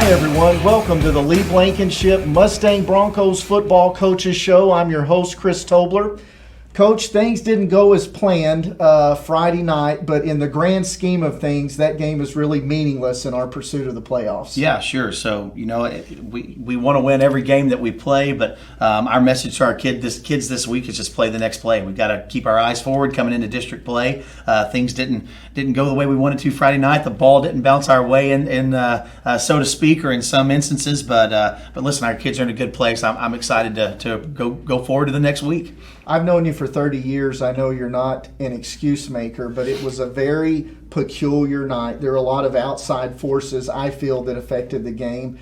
Hi, everyone. Welcome to the Lee Blankenship Mustang Broncos Football Coaches Show. I'm your host, Chris Tobler. Coach, things didn't go as planned Friday night, but in the grand scheme of things, that game is really meaningless in our pursuit of the playoffs. Yeah, sure. So, we want to win every game that we play, but our message to our kids this week is just play the next play. We've got to keep our eyes forward coming into district play. Things didn't go the way we wanted to Friday night. The ball didn't bounce our way in so to speak, or in some instances. But listen, our kids are in a good place. I'm excited to go forward to the next week. I've known you for 30 years. I know you're not an excuse maker, but it was a very peculiar night. There are a lot of outside forces, I feel, that affected the game.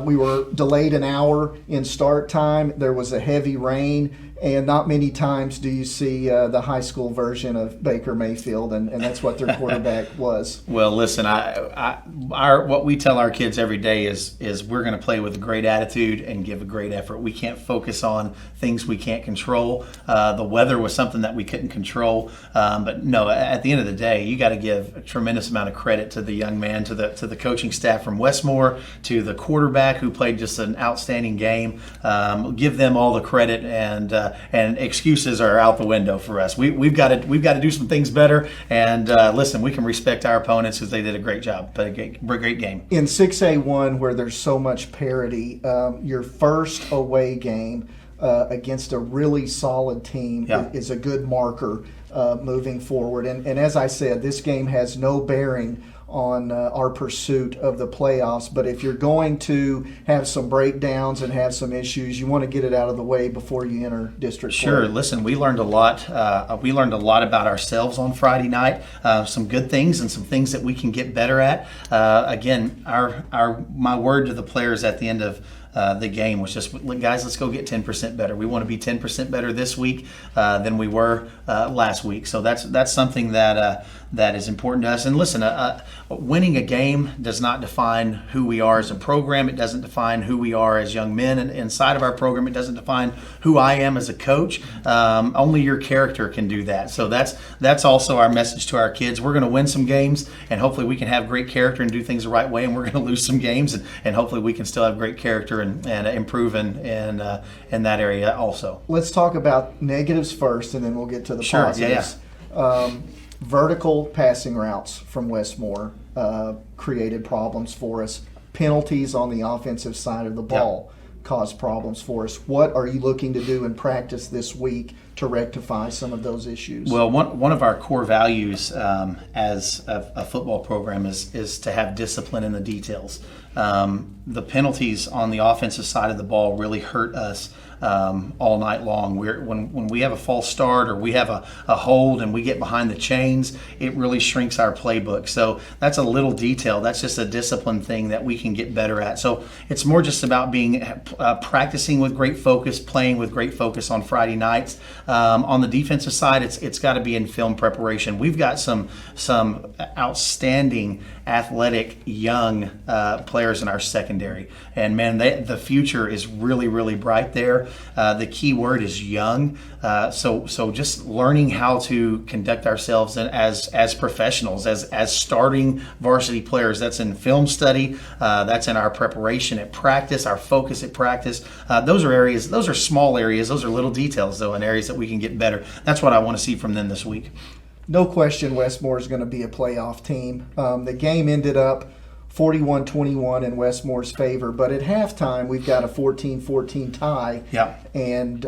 We were delayed an hour in start time. There was a heavy rain, and not many times do you see the high school version of Baker Mayfield, and that's what their quarterback was. Well, listen, what we tell our kids every day is we're going to play with a great attitude and give a great effort. We can't focus on things we can't control. The weather was something that we couldn't control, but no, at the end of the day, you got to give a tremendous amount of credit to the young man, to the coaching staff from Westmoore, to the quarterback who played just an outstanding game. Give them all the credit, and excuses are out the window for us. We've got to do some things better. And listen, we can respect our opponents because they did a great job. But a great game. In 6A1, where there's so much parity, your first away game against a really solid team is a good marker moving forward. And as I said, this game has no bearing on our pursuit of the playoffs, but if you're going to have some breakdowns and have some issues, you want to get it out of the way before you enter district play. Sure. Listen, we learned a lot. We learned a lot about ourselves on Friday night. Some good things and some things that we can get better at. Again, my word to the players at the end of the game was just, guys, let's go get 10% better. We want to be 10% better this week than we were last week. So that's something that is important to us. And listen, winning a game does not define who we are as a program. It doesn't define who we are as young men and inside of our program. It doesn't define who I am as a coach. Only your character can do that. So that's also our message to our kids. We're going to win some games, and hopefully we can have great character and do things the right way. And we're going to lose some games, and hopefully we can still have great character and improve in that area also. Let's talk about negatives first, and then we'll get to the positives. Yeah. Vertical passing routes from Westmoore created problems for us. Penalties on the offensive side of the ball caused problems for us. What are you looking to do in practice this week to rectify some of those issues? Well, one of our core values as a football program is to have discipline in the details. The penalties on the offensive side of the ball really hurt us all night long. When we have a false start or we have a hold and we get behind the chains, it really shrinks our playbook. So that's a little detail. That's just a discipline thing that we can get better at. So it's more just about being practicing with great focus, playing with great focus on Friday nights. On the defensive side, it's got to be in film preparation. We've got some outstanding athletic young players in our secondary, and man, the future is really, really bright there. The key word is young. So just learning how to conduct ourselves as professionals, as starting varsity players. That's in film study. That's in our preparation at practice, our focus at practice. Those are areas. Those are small areas. Those are little details, though, in areas that we can get better. That's what I want to see from them this week. No question Westmoore is going to be a playoff team. The game ended up 41-21 in Westmore's favor, but at halftime we've got a 14-14 tie. Yeah. And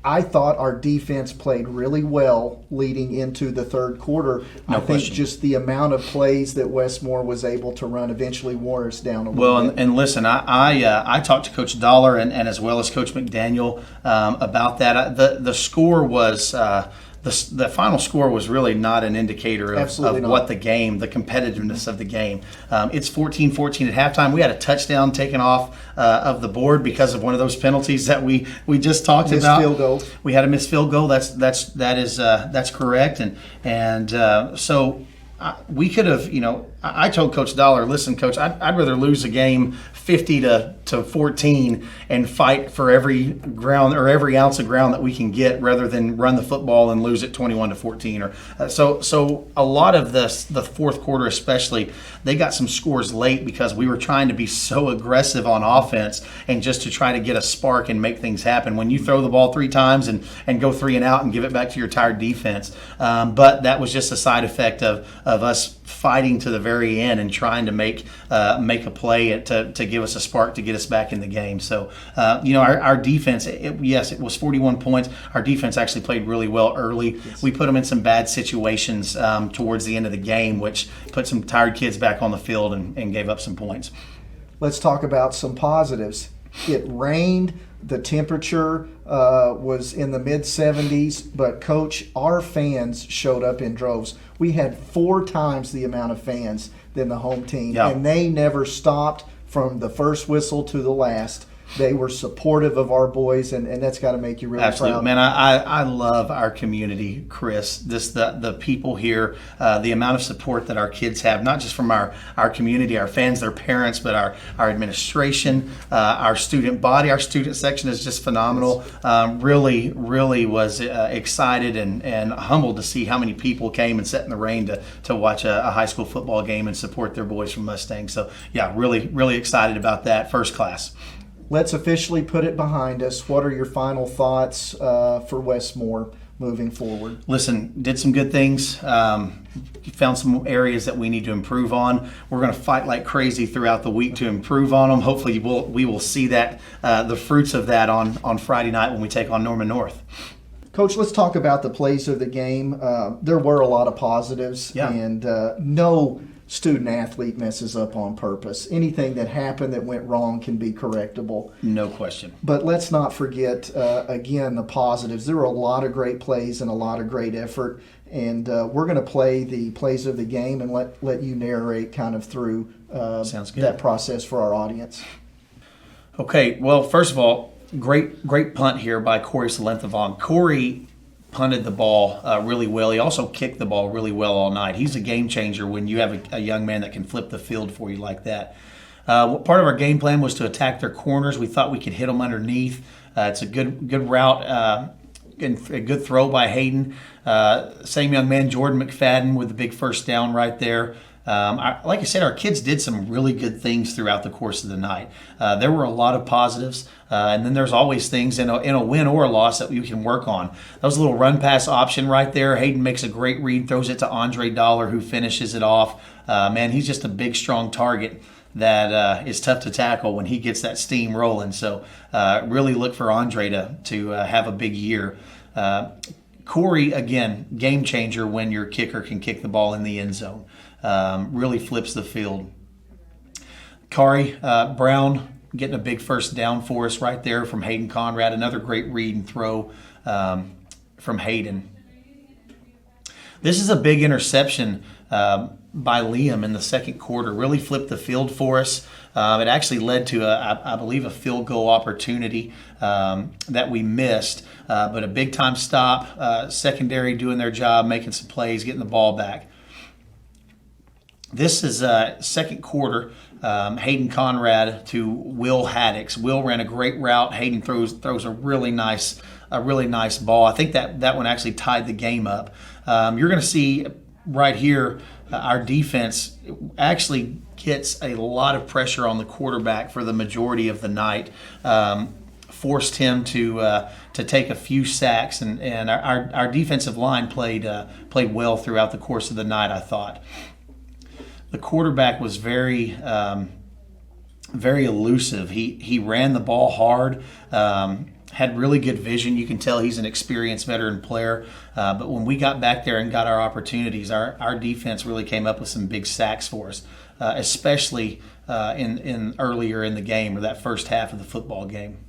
I thought our defense played really well leading into the third quarter. No I think question. just the amount of plays that Westmoore was able to run eventually wore us down a little bit. And listen, I talked to Coach Dollar and as well as Coach McDaniel about that. The score was. The final score was really not an indicator of what the competitiveness of the game. It's 14-14 at halftime. We had a touchdown taken off of the board because of one of those penalties that we just talked about. Field goal. We had a missed field goal. That's correct. And so we could have, I told Coach Dollar, listen, Coach, I'd rather lose a game 50 to 14 and fight for every ground or every ounce of ground that we can get rather than run the football and lose it 21 to 14. So a lot of the fourth quarter especially, they got some scores late because we were trying to be so aggressive on offense and just to try to get a spark and make things happen. When you throw the ball 3 times and go 3 and out and give it back to your tired defense, but that was just a side effect of us fighting to the very end and trying to make a play to give us a spark to get us back in the game. So, our defense, it was 41 points. Our defense actually played really well early. Yes. We put them in some bad situations towards the end of the game, which put some tired kids back on the field and gave up some points. Let's talk about some positives. It rained. The temperature was in the mid-70s, but Coach, our fans showed up in droves. We had 4 times the amount of fans than the home team, and they never stopped from the first whistle to the last. They were supportive of our boys, and that's got to make you really Absolutely. proud. Man, I love our community, Chris. The people here, the amount of support that our kids have, not just from our community, our fans, their parents, but our administration, our student body, our student section is just phenomenal. Really was excited and humbled to see how many people came and sat in the rain to watch a high school football game and support their boys from Mustang. So, really excited about that. First class. Let's officially put it behind us. What are your final thoughts for Westmoore moving forward? Listen, did some good things. Found some areas that we need to improve on. We're going to fight like crazy throughout the week to improve on them. Hopefully we will see that the fruits of that on Friday night when we take on Norman North. Coach, let's talk about the plays of the game. There were a lot of positives, and no student athlete messes up on purpose. Anything that happened that went wrong can be correctable. No question. But let's not forget, again, the positives. There were a lot of great plays and a lot of great effort, and we're going to play the plays of the game and let you narrate kind of through that process for our audience. Okay, well, first of all, great punt here by Corey Salenthavon. Corey punted the ball really well. He also kicked the ball really well all night. He's a game changer when you have a young man that can flip the field for you like that. Part of our game plan was to attack their corners. We thought we could hit them underneath. It's a good route and a good throw by Hayden. Same young man, Jordan McFadden, with the big first down right there. Like I said, our kids did some really good things throughout the course of the night. There were a lot of positives, and then there's always things in a win or a loss that you can work on. That was a little run pass option right there. Hayden makes a great read, throws it to Andre Dollar, who finishes it off. Man, he's just a big, strong target that is tough to tackle when he gets that steam rolling. So really look for Andre to have a big year. Corey, again, game changer when your kicker can kick the ball in the end zone. Really flips the field. Kari Brown getting a big first down for us right there from Hayden Conrad. Another great read and throw from Hayden. This is a big interception by Liam in the second quarter. Really flipped the field for us. It actually led to, I believe, a field goal opportunity that we missed. But a big-time stop, secondary doing their job, making some plays, getting the ball back. This is second quarter. Hayden Conrad to Will Haddix. Will ran a great route. Hayden throws a really nice ball. I think that one actually tied the game up. You're going to see right here our defense actually gets a lot of pressure on the quarterback for the majority of the night. Forced him to take a few sacks, and our defensive line played well throughout the course of the night, I thought. The quarterback was very elusive. He ran the ball hard, had really good vision. You can tell he's an experienced veteran player. But when we got back there and got our opportunities, our defense really came up with some big sacks for us, especially in earlier in the game or that first half of the football game.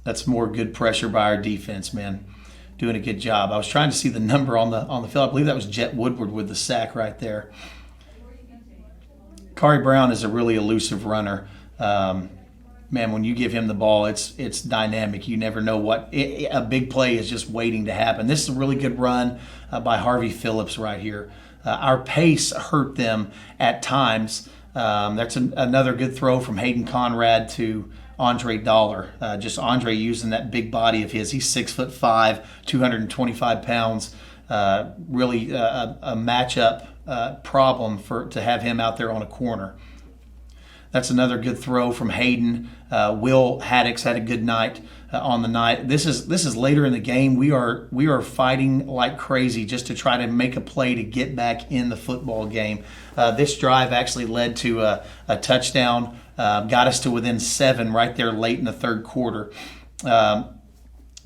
That's more good pressure by our defense, man. Doing a good job. I was trying to see the number on the field. I believe that was Jet Woodward with the sack right there. Kari Brown is a really elusive runner. man, when you give him the ball, it's dynamic. You never know a big play is just waiting to happen. This is a really good run by Harvey Phillips right here. Our pace hurt them at times. That's another good throw from Hayden Conrad to Andre Dollar. Just Andre using that big body of his. He's 6'5", 225 pounds. Really a matchup problem to have him out there on a corner. That's another good throw from Hayden. Will Haddix had a good night on the night. This is later in the game. We are fighting like crazy just to try to make a play to get back in the football game. This drive actually led to a touchdown, got us to within 7 right there late in the third quarter.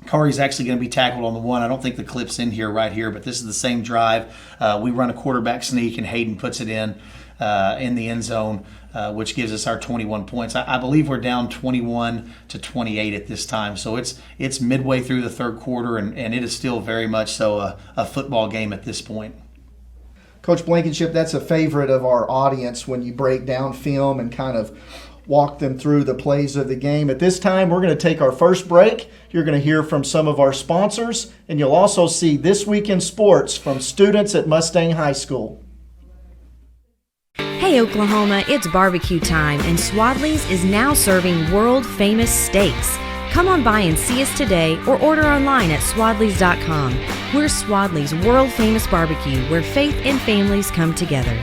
Corey's actually going to be tackled on the one. I don't think the clip's in here right here, but this is the same drive. We run a quarterback sneak, and Hayden puts it in the end zone, which gives us our 21 points. I believe we're down 21-28 at this time. So it's midway through the third quarter, and it is still very much so a football game at this point. Coach Blankenship, that's a favorite of our audience when you break down film and kind of walk them through the plays of the game. At this time, we're going to take our first break. You're going to hear from some of our sponsors, and you'll also see This Week in Sports from students at Mustang High School. Hey Oklahoma, it's barbecue time, and Swadley's is now serving world-famous steaks. Come on by and see us today or order online at swadleys.com. We're Swadley's world-famous barbecue, where faith and families come together.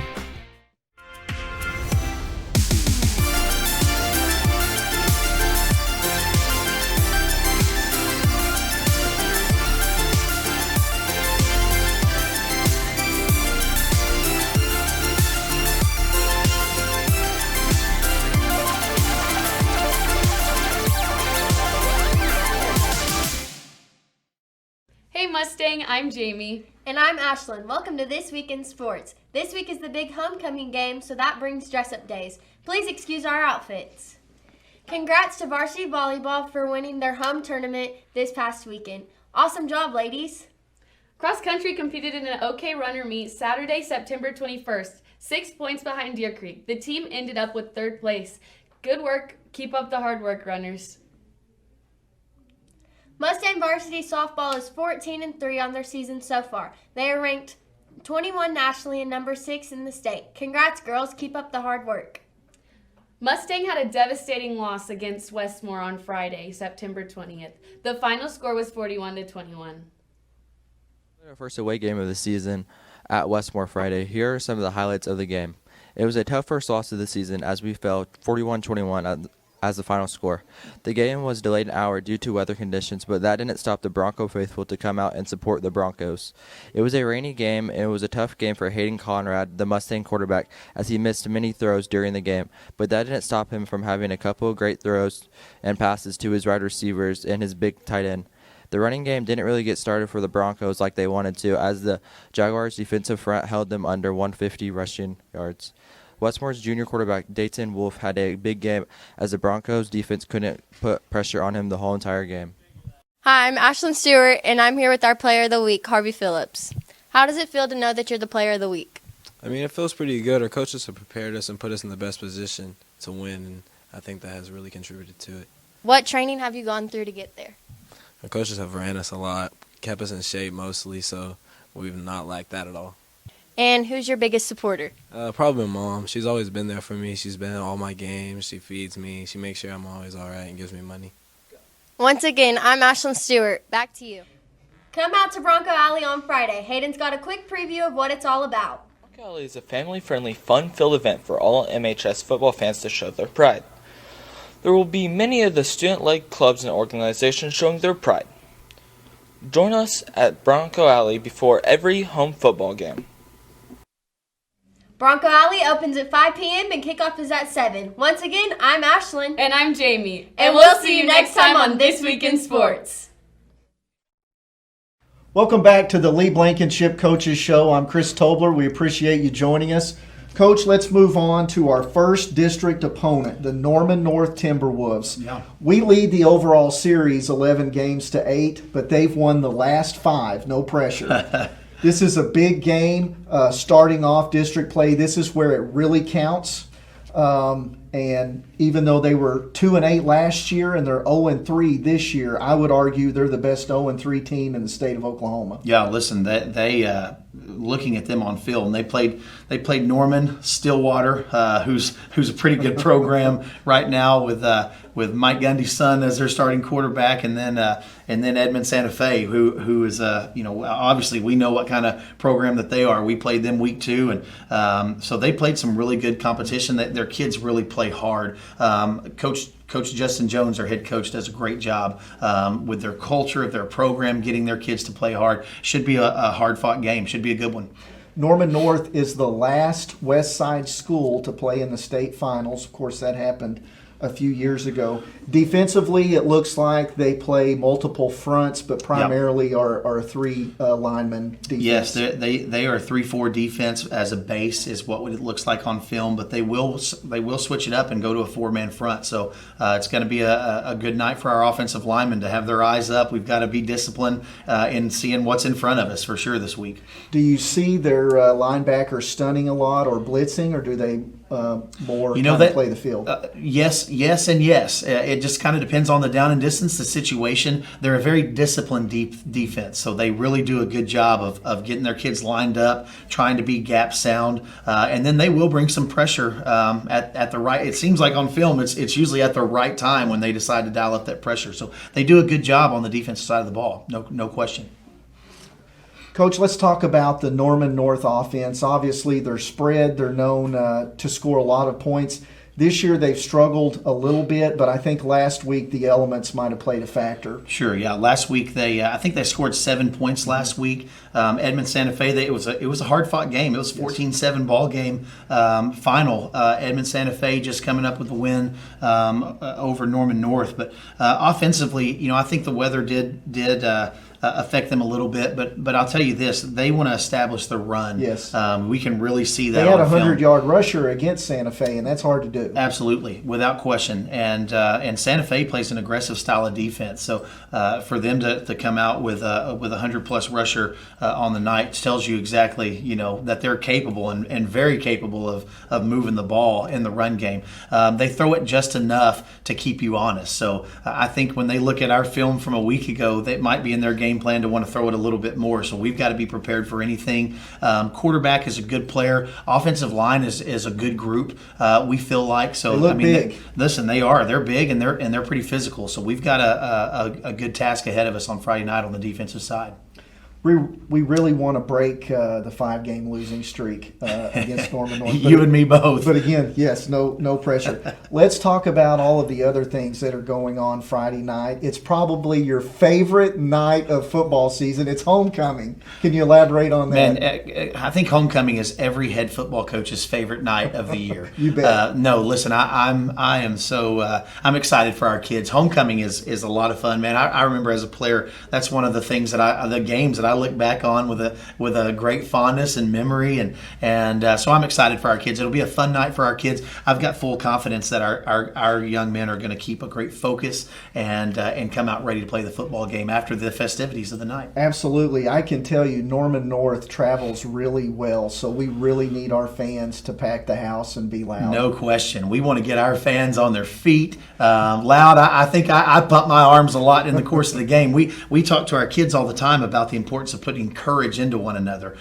Mustang, I'm Jamie. And I'm Ashlyn. Welcome to This Week in Sports. This week is the big homecoming game, so that brings dress-up days. Please excuse our outfits. Congrats to varsity volleyball for winning their home tournament this past weekend. Awesome job, ladies. Cross country competed in an OK runner meet Saturday, September 21st. 6 points behind Deer Creek. The team ended up with 3rd place. Good work. Keep up the hard work, runners. Mustang varsity softball is 14-3 on their season so far. They are ranked 21 nationally and number 6 in the state. Congrats, girls. Keep up the hard work. Mustang had a devastating loss against Westmoore on Friday, September 20th. The final score was 41-21. Our first away game of the season at Westmoore Friday. Here are some of the highlights of the game. It was a tough first loss of the season as we fell 41-21 as the final score. The game was delayed an hour due to weather conditions, but that didn't stop the Bronco faithful to come out and support the Broncos. It was a rainy game, and it was a tough game for Hayden Conrad, the Mustang quarterback, as he missed many throws during the game, but that didn't stop him from having a couple of great throws and passes to his wide receivers and his big tight end. The running game didn't really get started for the Broncos like they wanted to, as the Jaguars' defensive front held them under 150 rushing yards. Westmore's junior quarterback, Dayton Wolf, had a big game as the Broncos' defense couldn't put pressure on him the whole entire game. Hi, I'm Ashlyn Stewart, and I'm here with our Player of the Week, Harvey Phillips. How does it feel to know that you're the Player of the Week? I mean, it feels pretty good. Our coaches have prepared us and put us in the best position to win, and I think that has really contributed to it. What training have you gone through to get there? Our coaches have ran us a lot, kept us in shape mostly, so we've not lacked that at all. And who's your biggest supporter? Probably my mom. She's always been there for me. She's been at all my games. She feeds me. She makes sure I'm always all right and gives me money. Once again, I'm Ashlyn Stewart. Back to you. Come out to Bronco Alley on Friday. Hayden's got a quick preview of what it's all about. Bronco Alley is a family-friendly, fun-filled event for all MHS football fans to show their pride. There will be many of the student-led clubs and organizations showing their pride. Join us at Bronco Alley before every home football game. Bronco Alley opens at 5 p.m. and kickoff is at 7. Once again, I'm Ashlyn. And I'm Jamie. And we'll see you next time on This Week in Sports. Welcome back to the Lee Blankenship Coaches Show. I'm Chris Tobler. We appreciate you joining us. Coach, let's move on to our first district opponent, the Norman North Timberwolves. Yeah. We lead the overall series 11-8, but they've won the last 5. No pressure. This is a big game starting off district play. This is where it really counts. And And even though they were 2-8 last year and they're 0-3 this year, I would argue they're the best 0-3 team in the state of Oklahoma. Yeah, listen, they looking at them on film, they played Norman Stillwater, who's a pretty good program right now with Mike Gundy's son as their starting quarterback, and then Edmond Santa Fe, who is obviously we know what kind of program that they are. We played them week 2, and so they played some really good competition. That their kids really play hard. Coach Justin Jones, their head coach, does a great job with their culture of their program, getting their kids to play hard. Should be a hard-fought game. Should be a good one. Norman North is the last West Side school to play in the state finals. Of course, that happened a few years ago. Defensively, it looks like they play multiple fronts, but primarily are three lineman defense. Yes, they are a 3-4 defense as a base is what it looks like on film, but they will switch it up and go to a 4-man front. So it's going to be a good night for our offensive linemen to have their eyes up. We've got to be disciplined in seeing what's in front of us for sure this week. Do you see their linebackers stunning a lot or blitzing, or do they more play the field? Yes, and yes. It just kind of depends on the down and distance, the situation. They're a very disciplined defense, so they really do a good job of getting their kids lined up, trying to be gap sound, and then they will bring some pressure at the right. It seems like on film, it's usually at the right time when they decide to dial up that pressure. So they do a good job on the defensive side of the ball, no question. Coach, let's talk about the Norman North offense. Obviously, they're spread. They're known to score a lot of points. This year, they've struggled a little bit, but I think last week the elements might have played a factor. Sure, yeah. Last week I think they scored 7 points last week. Edmond Santa Fe, it was a hard-fought game. It was a 14-7 ball game final. Edmond Santa Fe just coming up with a win over Norman North. But offensively, I think the weather did affect them a little bit, but I'll tell you this: they want to establish the run. Yes, we can really see that. They had a 100-yard rusher against Santa Fe, and that's hard to do. Absolutely, without question. And Santa Fe plays an aggressive style of defense, so for them to come out with a 100-plus rusher on the night tells you exactly that they're capable and very capable of moving the ball in the run game. They throw it just enough to keep you honest. So I think when they look at our film from a week ago, that might be in their game plan to want to throw it a little bit more. So we've got to be prepared for anything. Quarterback is a good player. Offensive line is a good group. We feel like so. They look big. Listen, they're big and they're pretty physical. So we've got a good task ahead of us on Friday night on the defensive side. We really want to break the 5-game losing streak against Norman North. You and me both. But again, yes, no pressure. Let's talk about all of the other things that are going on Friday night. It's probably your favorite night of football season. It's homecoming. Can you elaborate on that? Man, I think homecoming is every head football coach's favorite night of the year. You bet. No, listen, I'm excited for our kids. Homecoming is a lot of fun, man. I remember as a player, that's one of the things the games that I look back on with a great fondness and memory, and so I'm excited for our kids. It'll be a fun night for our kids. I've got full confidence that our young men are going to keep a great focus and come out ready to play the football game after the festivities of the night. Absolutely. I can tell you Norman North travels really well, so we really need our fans to pack the house and be loud. No question. We want to get our fans on their feet loud. I think I pump my arms a lot in the course of the game. We talk to our kids all the time about the importance of putting courage into one another.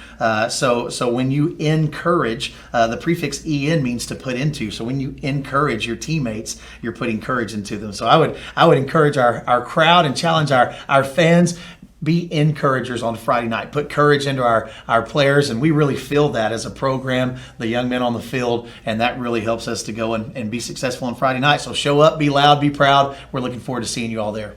So when you encourage, the prefix en means to put into. So when you encourage your teammates, you're putting courage into them. So I would encourage our crowd and challenge our fans. Be encouragers on Friday night. Put courage into our players, and we really feel that as a program, the young men on the field, and that really helps us to go and be successful on Friday night. So show up, be loud, be proud. We're looking forward to seeing you all there.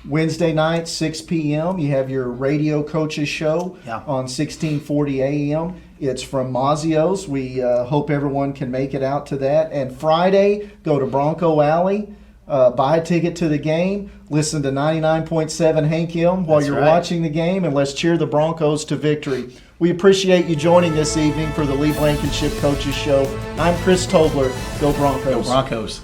Wednesday night, 6 p.m., you have your radio coaches show on 1640 a.m. It's from Mazzio's. We hope everyone can make it out to that. And Friday, go to Bronco Alley, buy a ticket to the game, listen to 99.7 Hank M while you're watching the game, and let's cheer the Broncos to victory. We appreciate you joining this evening for the Lee Blankenship Coaches Show. I'm Chris Tobler. Go Broncos. Go Broncos.